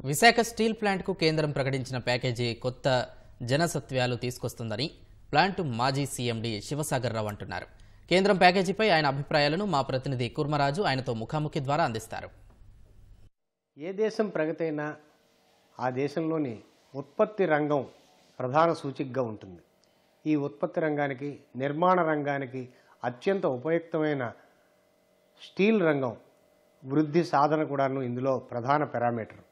Visakha steel ప్లాంట్కు కేంద్రం ప్రకటించిన package కొత్త జనసత్వాలు తీసుకొస్తుందని ప్లాంట్ మాజీ సీఎండీ శివసాగర్ రావు అంటున్నారు. కేంద్రం ప్యాకేజీపై ఆయన అభిప్రాయాలను మా ప్రతినిధి కుర్మరాజు ఆయనతో ముఖాముఖి ద్వారా అందిస్తారు. ఏ దేశం ప్రగతి అయినా ఆ దేశంలోని ఉత్పత్తి రంగం ప్రధాన సూచికగా ఉంటుంది. ఈ ఉత్పత్తి రంగానికి, నిర్మాణ రంగానికి అత్యంత ఉపయుక్తమైన స్టీల్ రంగం వృద్ధి సాధన కూడాను ఇందులో ప్రధాన పారామీటర్.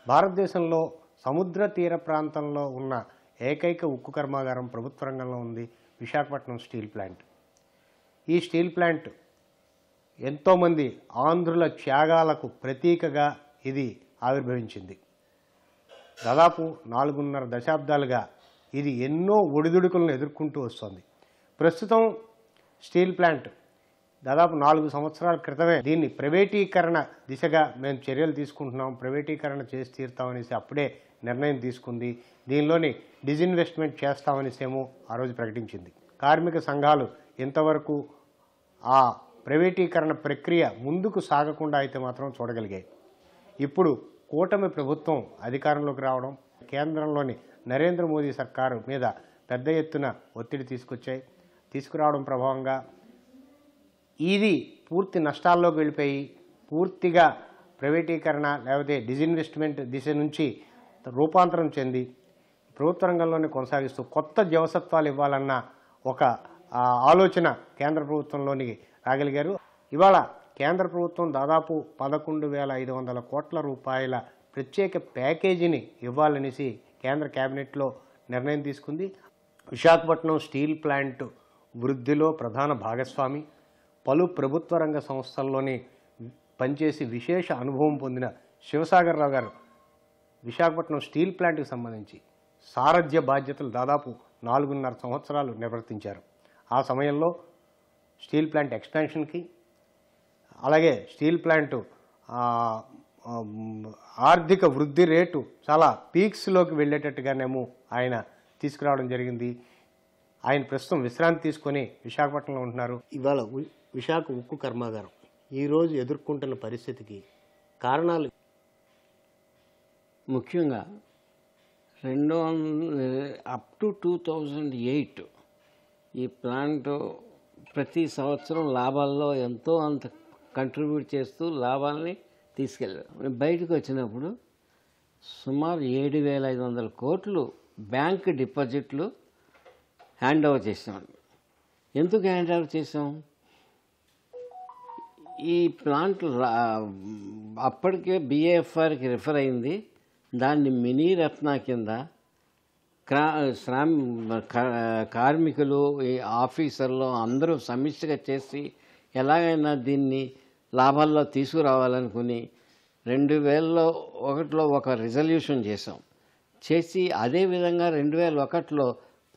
భారతదేశంలో సముద్ర తీర ప్రాంతంలో ఉన్న ఏకైక ఉక్కు కర్మాగారం ప్రభుత్వ రంగంలో ఉంది విశాఖపట్నం స్టీల్ ప్లాంట్. ఈ స్టీల్ ప్లాంట్ ఎంతోమంది ఆంధ్రుల త్యాగాలకు ప్రతీకగా ఇది ఆవిర్భవించింది. దాదాపు 4.5 దశాబ్దాలుగా ఇది ఎన్నో ఒడిదుడుకులను ఎదుర్కొంటూ వస్తుంది. ప్రస్తుతం స్టీల్ ప్లాంట్ దాదాపు 4 సంవత్సరాల క్రితమే దీన్ని ప్రైవేటీకరణ దిశగా మేము చర్యలు తీసుకుంటున్నాం, ప్రైవేటీకరణ చేసి తీరుతామనేసి అప్పుడే నిర్ణయం తీసుకుంది. దీనిలోని డిజిన్వెస్ట్మెంట్ చేస్తామనేసేమో ఆ రోజు ప్రకటించింది. కార్మిక సంఘాలు ఇంతవరకు ఆ ప్రైవేటీకరణ ప్రక్రియ ముందుకు సాగకుండా అయితే మాత్రం చూడగలిగాయి. ఇప్పుడు కూటమి ప్రభుత్వం అధికారంలోకి రావడం, కేంద్రంలోని నరేంద్ర మోదీ సర్కారు మీద పెద్ద ఎత్తున ఒత్తిడి తీసుకురావడం ప్రభావంగా ఇది పూర్తి నష్టాల్లోకి వెళ్ళిపోయి పూర్తిగా ప్రైవేటీకరణ లేకపోతే డిజిన్వెస్ట్మెంట్ దిశ నుంచి రూపాంతరం చెంది ప్రభుత్వ రంగంలోనే కొనసాగిస్తూ కొత్త జవసత్వాలు ఇవ్వాలన్న ఒక ఆలోచన కేంద్ర ప్రభుత్వంలోని రాగలిగారు. ఇవాళ కేంద్ర ప్రభుత్వం దాదాపు 11,500 కోట్ల రూపాయల ప్రత్యేక ప్యాకేజీని ఇవ్వాలనేసి కేంద్ర కేబినెట్లో నిర్ణయం తీసుకుంది. విశాఖపట్నం స్టీల్ ప్లాంట్ వృద్ధిలో ప్రధాన భాగస్వామి, పలు ప్రభుత్వ రంగ సంస్థల్లోని పనిచేసి విశేష అనుభవం పొందిన శివసాగర్ రావు గారు విశాఖపట్నం స్టీల్ ప్లాంట్కి సంబంధించి సారథ్య బాధ్యతలు దాదాపు 4.5 సంవత్సరాలు నిర్వర్తించారు. ఆ సమయంలో స్టీల్ ప్లాంట్ ఎక్స్పాన్షన్కి, అలాగే స్టీల్ ప్లాంటు ఆర్థిక వృద్ధి రేటు చాలా పీక్స్లోకి వెళ్ళేటట్టుగానేమో ఆయన తీసుకురావడం జరిగింది. ఆయన ప్రస్తుతం విశ్రాంతి తీసుకొని విశాఖపట్నంలో ఉంటున్నారు. ఇవాళ విశాఖ ఉక్కు కర్మాగారం ఈరోజు ఎదుర్కొంటున్న పరిస్థితికి కారణాలు ముఖ్యంగా అప్ టు 2008 ఈ ప్లాంట్ ప్రతి సంవత్సరం లాభాల్లో ఎంతో అంత కంట్రిబ్యూట్ చేస్తూ లాభాలని తీసుకెళ్ళారు. బయటకు వచ్చినప్పుడు సుమారు 7,500 కోట్లు బ్యాంక్ డిపాజిట్లు హ్యాండ్ ఓవర్ చేసాం. ఎందుకు హ్యాండ్ ఓవర్ చేసాం? ఈ ప్లాంట్ అప్పటికే బిఏఎఫ్ఆర్కి రిఫర్ అయింది. దాన్ని మినీ రత్న కింద కార్మికులు, ఆఫీసర్లు అందరూ సమిష్టిగా చేసి ఎలాగైనా దీన్ని లాభాల్లో తీసుకురావాలనుకుని 2001లో ఒక రిజల్యూషన్ చేసి అదేవిధంగా 2001లో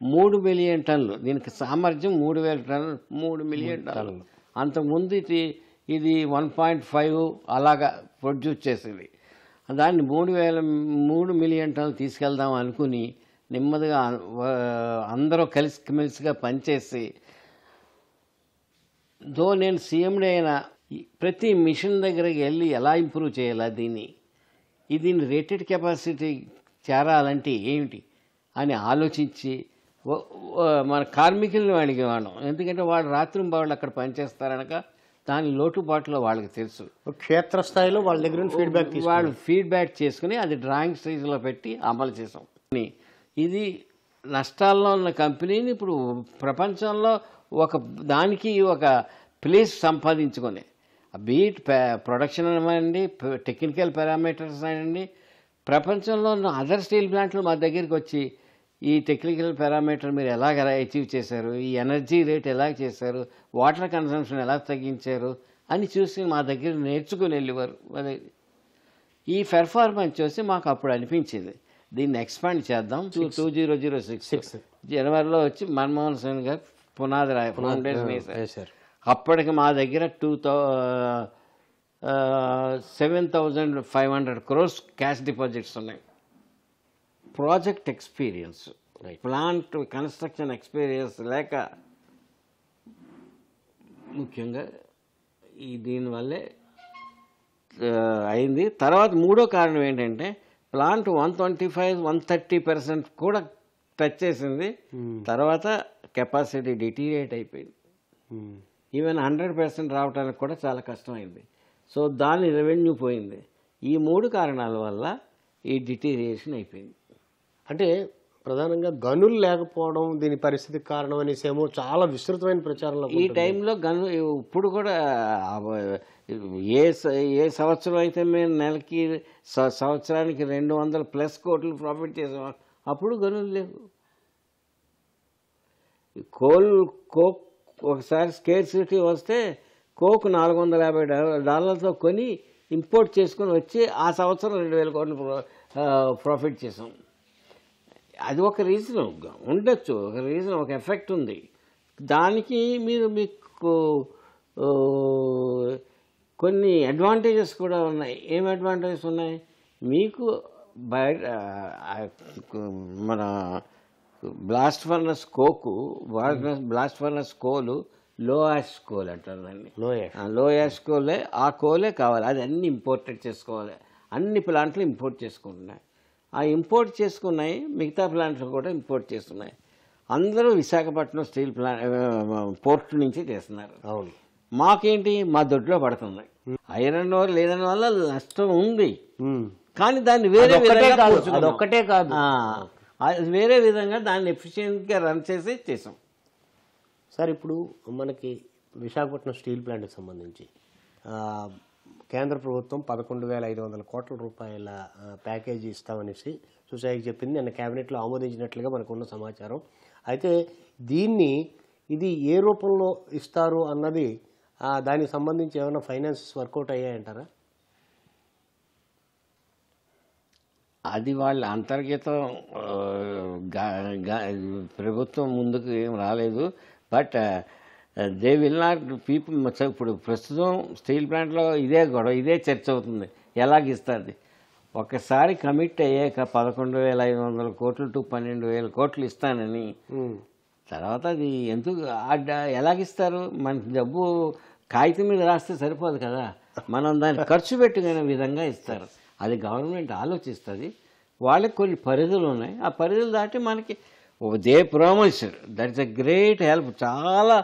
3 మిలియన్ టన్నులు, దీనికి సామర్థ్యం 3,000 టన్నులు, 3 మిలియన్ టన్నులు. అంతకుముందు ఇది 1.5 అలాగా ప్రొడ్యూస్ చేసింది. దాన్ని 3 మిలియన్ టన్నులు తీసుకెళ్దాం అనుకుని నెమ్మదిగా అందరూ కలిసిమెలిసిగా పనిచేసి నేను సీఎండీ అయినా ప్రతి మిషన్ దగ్గరికి వెళ్ళి ఎలా ఇంప్రూవ్ చేయాలా దీన్ని రేటెడ్ కెపాసిటీ చేరాలంటే ఏమిటి అని ఆలోచించి మన కార్మికులను అడిగేవాళ్ళం. ఎందుకంటే వాళ్ళు రాత్రింబవళ్ళు అక్కడ పనిచేస్తారనక దాని లోటుబాటులో వాళ్ళకి తెలుసు. క్షేత్రస్థాయిలో వాళ్ళ దగ్గర వాళ్ళు ఫీడ్బ్యాక్ చేసుకుని అది డ్రాయింగ్ స్టేజ్లో పెట్టి అమలు చేసాం. ఇది నష్టాల్లో ఉన్న కంపెనీని ఇప్పుడు ప్రపంచంలో దానికి ఒక ప్లేస్ సంపాదించుకొని బీట్ ప్రొడక్షన్ అనండి, టెక్నికల్ పారామీటర్స్ అనండి, ప్రపంచంలో ఉన్న అదర్ స్టీల్ ప్లాంట్లు మా దగ్గరికి వచ్చి ఈ టెక్నికల్ పారామీటర్ మీరు ఎలాగ అచీవ్ చేశారు, ఈ ఎనర్జీ రేట్ ఎలా చేశారు, వాటర్ కన్సంప్షన్ ఎలా తగ్గించారు అని చూసి మా దగ్గర నేర్చుకుని వెళ్ళేవారు. అదే ఈ పెర్ఫార్మెన్స్ చూసి మాకు అప్పుడు అనిపించింది దీన్ని ఎక్స్పాండ్ చేద్దాం. 2006 జనవరిలో వచ్చి మన్మోహన్ సింగ్ గారు పునాది ఫౌండేషన్ వేశారు. అప్పటికి మా దగ్గర 7,500 crores క్యాష్ డిపాజిట్స్ ఉన్నాయి. Project experience, plant construction experience లేక ముఖ్యంగా దీనివల్లే అయింది. తర్వాత మూడో కారణం ఏంటంటే ప్లాంట్ 125-130% కూడా టచ్ చేసింది. తర్వాత కెపాసిటీ డిటీరియేట్ అయిపోయింది. ఈవెన్ 100% రావడానికి కూడా చాలా కష్టమైంది. సో దాని రెవెన్యూ పోయింది. ఈ మూడు కారణాల వల్ల ఈ డిటీరియేషన్ అయిపోయింది. అంటే ప్రధానంగా గనులు లేకపోవడం దీని పరిస్థితికి కారణం అనేసేమో చాలా విస్తృతమైన ప్రచారంలో ఈ టైంలో గను ఇప్పుడు కూడా ఏ సంవత్సరం అయితే మేము నెలకి సంవత్సరానికి 200+ కోట్లు ప్రాఫిట్ చేసాం, అప్పుడు గనులు లేవు. కోక్ ఒకసారి స్కేర్సిటీ వస్తే కోక్ $450 కొని ఇంపోర్ట్ చేసుకొని వచ్చి ఆ సంవత్సరం 2,000 కోట్లు ప్రాఫిట్ చేసాం. అది ఒక రీజన్ ఉండొచ్చు, ఒక రీజన్, ఒక ఎఫెక్ట్ ఉంది. దానికి మీకు కొన్ని అడ్వాంటేజెస్ కూడా ఉన్నాయి. ఏం అడ్వాంటేజెస్ ఉన్నాయి? మీకు బయట మన blast furnace Coke, blast furnace కోలు లో యాష్ కోల్ అంటారు దాన్ని. లో యాష్ కోలే, ఆ కోలే కావాలి. అది అన్ని ఇంపోర్టెడ్ చేసుకోవాలి. అన్ని ప్లాంట్లు ఇంపోర్ట్ చేసుకుంటున్నాయి. ఆ ఇంపోర్ట్ చేసుకున్నాయి, మిగతా ప్లాంట్లు కూడా ఇంపోర్ట్ చేస్తున్నాయి. అందరూ విశాఖపట్నం స్టీల్ ప్లాంట్ పోర్ట్ నుంచి చేస్తున్నారు. అవును. మాకేంటి, మా దొడ్లో పడుతుంది. ఐరన్ ఓర్ లేదని వల్ల నష్టం ఉంది, కానీ దాన్ని వేరే అదొక్కటే కాదు, వేరే విధంగా దాన్ని ఎఫిషియెంట్గా రన్ చేసి చేసాం. సార్, ఇప్పుడు మనకి విశాఖపట్నం స్టీల్ ప్లాంట్కి సంబంధించి కేంద్ర ప్రభుత్వం 11,500 కోట్ల రూపాయల ప్యాకేజీ ఇస్తామనేసి సొసైటీకి చెప్పింది. నిన్న క్యాబినెట్లో ఆమోదించినట్లుగా మనకున్న సమాచారం. అయితే ఇది ఏ రూపంలో ఇస్తారు అన్నది, దానికి సంబంధించి ఏమైనా ఫైనాన్సెస్ వర్కౌట్ అయ్యాయంటారా? అది వాళ్ళ అంతర్గతం ప్రభుత్వం ముందుకు ఏం రాలేదు. But they will not people. ఇప్పుడు ప్రస్తుతం స్టీల్ ప్లాంట్లో ఇదే గొడవ, ఇదే చర్చ అవుతుంది, ఎలాగిస్తుంది. ఒకసారి కమిట్ అయ్యాక 11,500 కోట్లు టు 12,000 కోట్లు ఇస్తానని, తర్వాత అది ఎందుకు ఎలాగిస్తారు? మనకి డబ్బు కాగితం మీద రాస్తే సరిపోదు కదా, మనం దాన్ని ఖర్చు పెట్టుకునే విధంగా ఇస్తారు. అది గవర్నమెంట్ ఆలోచిస్తుంది. వాళ్ళకి కొన్ని పరిధులు ఉన్నాయి, ఆ పరిధులు దాటి మనకి they promised. That is a great help. చాలా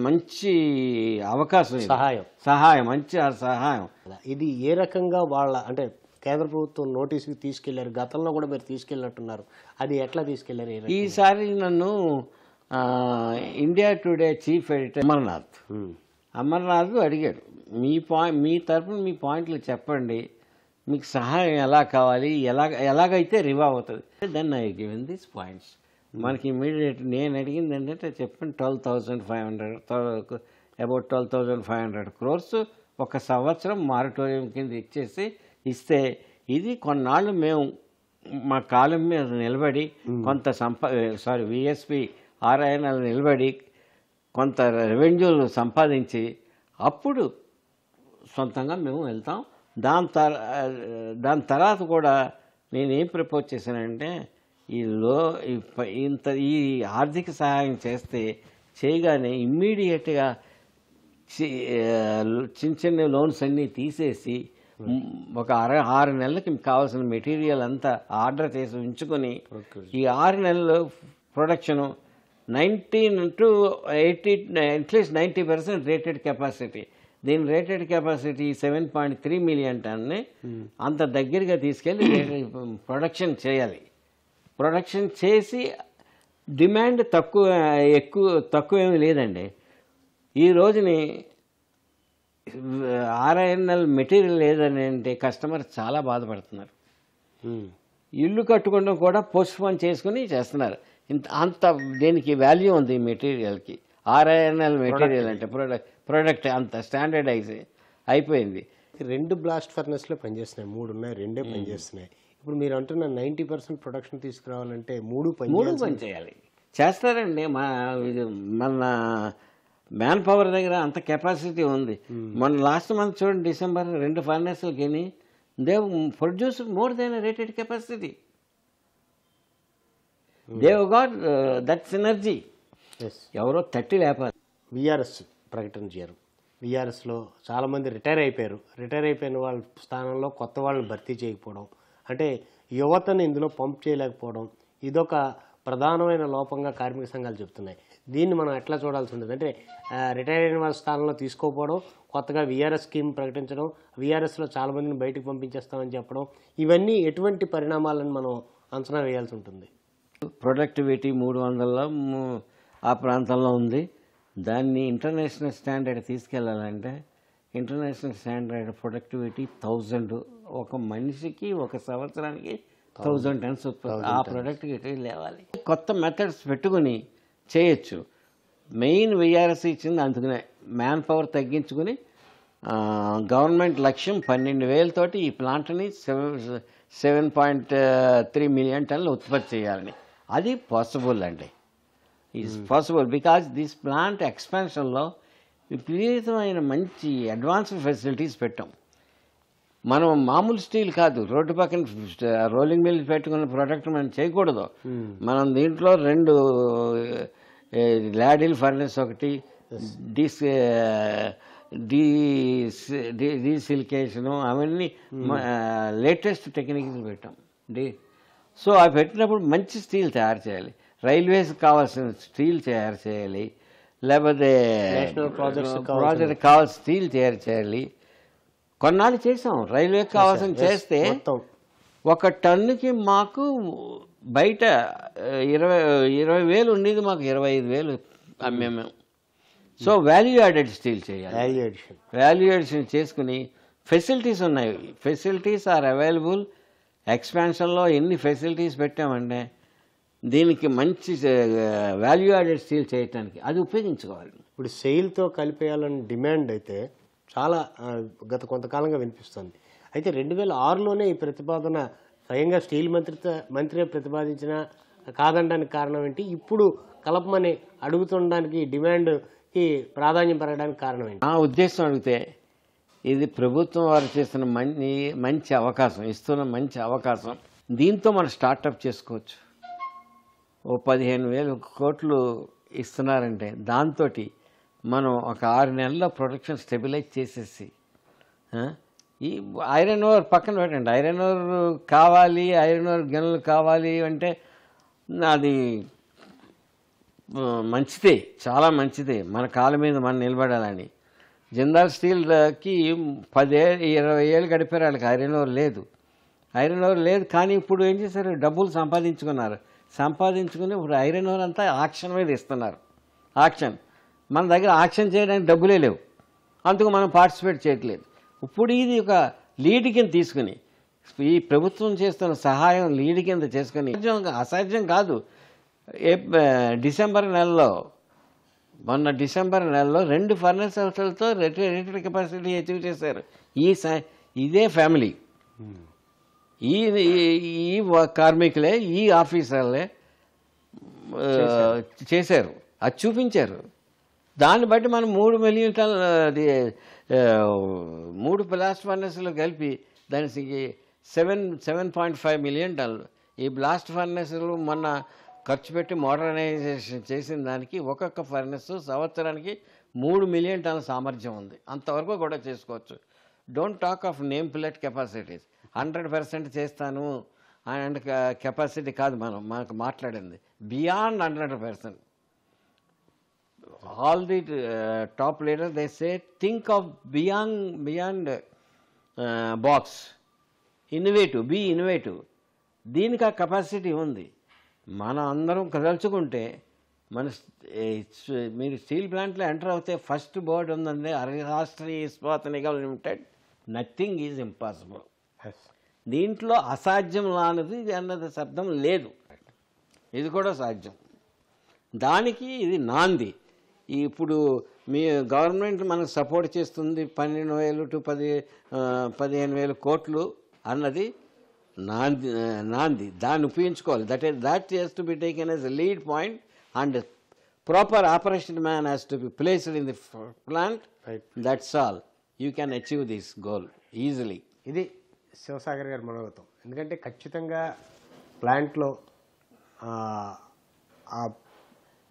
మంచి అవకాశం, సహాయం, మంచి సహాయం. ఇది ఏ రకంగా అంటే కేంద్ర ప్రభుత్వం నోటీసుకి తీసుకెళ్లారు? గతంలో కూడా మీరు తీసుకెళ్ళినట్టున్నారు, అది ఎట్లా తీసుకెళ్లారు? ఈసారి నన్ను India today chief editor Amarnath అడిగాడు, మీ తరఫున మీ పాయింట్లు చెప్పండి, మీకు సహాయం ఎలా కావాలి, ఎలాగైతే రివా అవుతుంది. Then I given these points. మనకి ఇమీడియట్ నేను అడిగింది ఏంటంటే చెప్పండి, 12,500 అబౌట్ 12,500 crores ఒక సంవత్సరం మారటోరియం కింద ఇస్తే ఇది కొన్నాళ్ళు మేము మా కాలం మీద నిలబడి కొంత విఎస్పి ఆర్ఐఎన్ఎల్ నిలబడి కొంత రెవెన్యూలు సంపాదించి అప్పుడు సొంతంగా మేము వెళ్తాం. దాని తర్వాత కూడా నేనేం ప్రపోజ్ చేశానంటే, ఈ ఆర్థిక సహాయం చేయగానే ఇమ్మీడియట్గా చిన్న చిన్న లోన్స్ అన్నీ తీసేసి ఒక 6 నెలలకి కావాల్సిన మెటీరియల్ అంతా ఆర్డర్ చేసి ఉంచుకొని ఈ 6 నెలలు production 19 to 80 at least 90% rated capacity. దీని రేటెడ్ కెపాసిటీ 7.3 మిలియన్ టన్ని అంత దగ్గరగా తీసుకెళ్ళి ప్రొడక్షన్ చేయాలి. ప్రొడక్షన్ చేసి డిమాండ్ తక్కువేమీ లేదండి. ఈ రోజుని ఆర్ఐఎన్ఎల్ మెటీరియల్ లేదని అంటే కస్టమర్ చాలా బాధపడుతున్నారు. ఇల్లు కట్టుకోవడం కూడా పోస్ట్పోన్ చేసుకుని చేస్తున్నారు. అంత దీనికి వాల్యూ ఉంది ఈ మెటీరియల్కి. ఆర్ఐఎన్ఎల్ మెటీరియల్ అంటే ప్రోడక్ట్ అంత స్టాండర్డైజ్ అయిపోయింది. 2 బ్లాస్ట్ ఫర్నెస్లో పనిచేస్తున్నాయి, 3 ఉన్నాయి, 2 పనిచేస్తున్నాయి. ఇప్పుడు మీరు అంటున్న 90% ప్రొడక్షన్ తీసుకురావాలంటే 3 పని చేయాలి. చేస్తారండి. మన మ్యాన్ పవర్ దగ్గర అంత కెపాసిటీ ఉంది. మన లాస్ట్ మంత్ చూడండి, డిసెంబర్ 2 ఫర్నెస్లకి they produce more than rated capacity. They got that synergy. ఎవరో 30 లేపాలి. విఆర్ఎస్ ప్రకటించారు, బీఆర్ఎస్లో చాలామంది రిటైర్ అయిపోయారు. రిటైర్ అయిపోయిన వాళ్ళ స్థానంలో కొత్త వాళ్ళని భర్తీ చేయకపోవడం, అంటే యువతను ఇందులో పంప్ చేయలేకపోవడం, ఇదొక ప్రధానమైన లోపంగా కార్మిక సంఘాలు చెప్తున్నాయి. దీన్ని మనం ఎట్లా చూడాల్సి ఉంటుంది అంటే రిటైర్ అయిన వాళ్ళ స్థానంలో తీసుకోకపోవడం, కొత్తగా వీఆర్ఎస్ స్కీమ్ ప్రకటించడం, వీఆర్ఎస్లో చాలామందిని బయటకు పంపించేస్తామని చెప్పడం, ఇవన్నీ ఎటువంటి పరిణామాలను మనం అంచనా వేయాల్సి ఉంటుంది? ప్రొడక్టివిటీ 300లో ఆ ప్రాంతంలో ఉంది. దాన్ని ఇంటర్నేషనల్ స్టాండర్డ్ తీసుకెళ్ళాలంటే ఇంటర్నేషనల్ స్టాండర్డ్ ప్రొడక్టివిటీ 1000, ఒక మనిషికి ఒక సంవత్సరానికి 1000 టన్స్ ఉత్పత్తి. ఆ ప్రొడక్టివిటీ లేవాలి. కొత్త మెథడ్స్ పెట్టుకుని చేయొచ్చు. మెయిన్ వీఆర్ఎస్ ఇచ్చింది అందుకనే మ్యాన్ పవర్ తగ్గించుకుని గవర్నమెంట్ లక్ష్యం 12,000 తోటి ఈ ప్లాంట్ని 7.3 మిలియన్ టన్నులు ఉత్పత్తి చేయాలని. అది పాసిబుల్ అండి. Is possible because this plant ఎక్స్పాన్షన్లో విపరీతమైన మంచి అడ్వాన్స్డ్ ఫెసిలిటీస్ పెట్టాం. మనం మామూలు స్టీల్ కాదు, రోడ్డు పక్కన రోలింగ్ మిల్ పెట్టుకున్న ప్రోడక్ట్ మనం చేయకూడదు. మనం దీంట్లో 2 లాడిల్ ఫర్నెస్, ఒకటి డీసిల్కేషను, అవన్నీ లేటెస్ట్ టెక్నిక్స్ పెట్టాం. సో అవి పెట్టినప్పుడు మంచి స్టీల్ తయారు చేయాలి. రైల్వేస్కి కావాల్సిన స్టీల్ తయారు చేయాలి, లేకపోతే ప్రాజెక్ట్ కావాల్సిన స్టీల్ తయారు చేయాలి. కొన్నాళ్ళు చేసాం. రైల్వేకి కావాల్సిన చేస్తే 1 టన్నుకి మాకు బయట 20,000 ఉండేది, మాకు 25,000 అమ్మేము. సో వాల్యూ యాడెడ్ స్టీల్ చేయాలి. వాల్యూ యాడిషన్ చేసుకుని ఫెసిలిటీస్ ఉన్నాయి. Facilities are available. ఎక్స్పాన్షన్లో ఎన్ని ఫెసిలిటీస్ పెట్టామంటే దీనికి మంచి వాల్యూ యాడెడ్ స్టీల్ చేయటానికి అది ఉపయోగించుకోవాలి. ఇప్పుడు సెయిల్తో కలిపేయాలని డిమాండ్ అయితే చాలా గత కొంతకాలంగా వినిపిస్తుంది. అయితే 2006లోనే ఈ ప్రతిపాదన స్వయంగా స్టీల్ మంత్రి ప్రతిపాదించిన కాదనడానికి కారణం ఏంటి? ఇప్పుడు కలపమని అడుగుతుండడానికి డిమాండ్కి ప్రాధాన్యం పెరగడానికి కారణం ఏంటి? నా ఉద్దేశం అడిగితే ఇది ప్రభుత్వం వారు చేస్తున్న మంచి అవకాశం, ఇస్తున్న మంచి అవకాశం. దీంతో మనం స్టార్టప్ చేసుకోవచ్చు. ఓ 15,000 కోట్లు ఇస్తున్నారంటే దాంతో మనం ఒక 6 నెలల్లో ప్రొడక్షన్ స్టెబిలైజ్ చేసేసి ఈ ఐరన్ ఓర్ పక్కన పెట్టండి. ఐరన్ ఓర్ కావాలి, ఐరన్ ఓర్ గనులు కావాలి అంటే అది మంచిదే, చాలా మంచిదే. మన కాళ్ళ మీద మనం నిలబడాలని. జిందాల్ స్టీల్కి 10-20 ఏళ్ళు గడిపారు. వాళ్ళకి ఐరన్ ఓర్ లేదు. ఐరన్ ఓర్ లేదు కానీ ఇప్పుడు ఏం చేశారు? డబ్బులు సంపాదించుకుని ఇప్పుడు ఐరన్ ఓర్ అంతా ఆక్షన్ మీద ఇస్తున్నారు. ఆక్షన్. మన దగ్గర ఆక్షన్ చేయడానికి డబ్బులే లేవు, అందుకు మనం పార్టిసిపేట్ చేయట్లేదు. ఇప్పుడు ఇది ఒక లీడ్ కింద తీసుకుని ఈ ప్రభుత్వం చేస్తున్న సహాయం లీడ్ కింద చేసుకుని అసాధ్యం కాదు. మొన్న డిసెంబర్ నెలలో 2 ఫర్నెస్ హౌస్లతో రేటెడ్ కెపాసిటీ అచీవ్ చేశారు. ఇదే ఫ్యామిలీ, ఈ కార్మికులే, ఈ ఆఫీసర్లే చేశారు. అది చూపించారు. దాన్ని బట్టి మనం 3 మిలియన్ టన్నులు 3 బ్లాస్ట్ ఫర్నెస్లు కలిపి దానికి 7.5 మిలియన్ టన్నులు. ఈ బ్లాస్ట్ ఫర్నెస్లు మొన్న ఖర్చు పెట్టి మోడర్నైజేషన్ చేసిన దానికి ఒక్కొక్క ఫర్నెస్ సంవత్సరానికి 3 మిలియన్ టన్నుల సామర్థ్యం ఉంది. అంతవరకు కూడా చేసుకోవచ్చు. Don't talk of name plate capacities. 100% చేస్తాను అండ్ కెపాసిటీ కాదు మనకు మాట్లాడింది. Beyond 100%. All the top leaders, they say, think of beyond box. Be innovative. దీనికి ఆ కెపాసిటీ ఉంది. మనం అందరం కదల్చుకుంటే మీరు స్టీల్ ప్లాంట్లో ఎంటర్ అవుతే ఫస్ట్ బోర్డు ఉందండి, Rashtriya Ispat Nigam limited. Nothing is impossible. దీంట్లో అసాధ్యం అన్నది శబ్దం లేదు. ఇది కూడా సాధ్యం. దానికి ఇది నాంది. ఇప్పుడు మీ గవర్నమెంట్ మనకు సపోర్ట్ చేస్తుంది 12,000 to 15,000 కోట్లు అన్నది నాంది. దాన్ని ఉపయోగించుకోవాలి. That has to be taken as a lead point and proper operation man has to be placed in the plant. That's all. You can achieve this goal easily. ఇది శివసాగర్ గారి మనోగతం. ఎందుకంటే ఖచ్చితంగా ప్లాంట్లో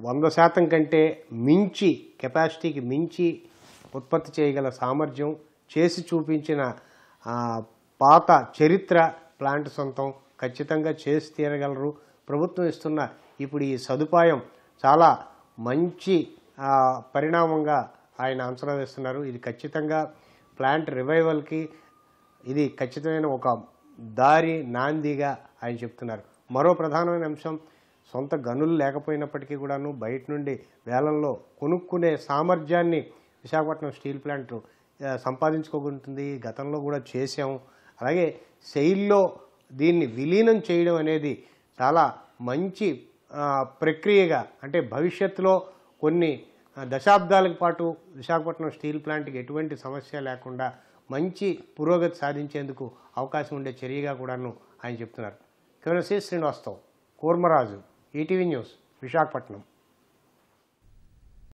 100% కంటే మించి, కెపాసిటీకి మించి ఉత్పత్తి చేయగల సామర్థ్యం, చేసి చూపించిన పాత చరిత్ర ప్లాంట్ సొంతం, ఖచ్చితంగా చేసి తీరగలరు. ప్రభుత్వం ఇస్తున్న ఇప్పుడు ఈ సదుపాయం చాలా మంచి పరిణామంగా ఆయన అంచనా వేస్తున్నారు. ఇది ఖచ్చితంగా ప్లాంట్ రివైవల్కి ఇది ఖచ్చితమైన ఒక దారి, నాందిగా ఆయన చెప్తున్నారు. మరో ప్రధానమైన అంశం, సొంత గనులు లేకపోయినప్పటికీ కూడాను బయట నుండి వేలంలో కొనుక్కునే సామర్థ్యాన్ని విశాఖపట్నం స్టీల్ ప్లాంట్ సంపాదించుకోగలుగుతుంది. గతంలో కూడా చేసాము. అలాగే సెయిల్లో దీన్ని విలీనం చేయడం అనేది చాలా మంచి ప్రక్రియగా, అంటే భవిష్యత్తులో కొన్ని దశాబ్దాల పాటు విశాఖపట్నం స్టీల్ ప్లాంట్కి ఎటువంటి సమస్య లేకుండా మంచి పురోగతి సాధించేందుకు అవకాశం ఉండే చర్యగా కూడాను ఆయన చెప్తున్నారు. Camera Srinivastav, Kurmaraju, ETV news, Visakhapatnam.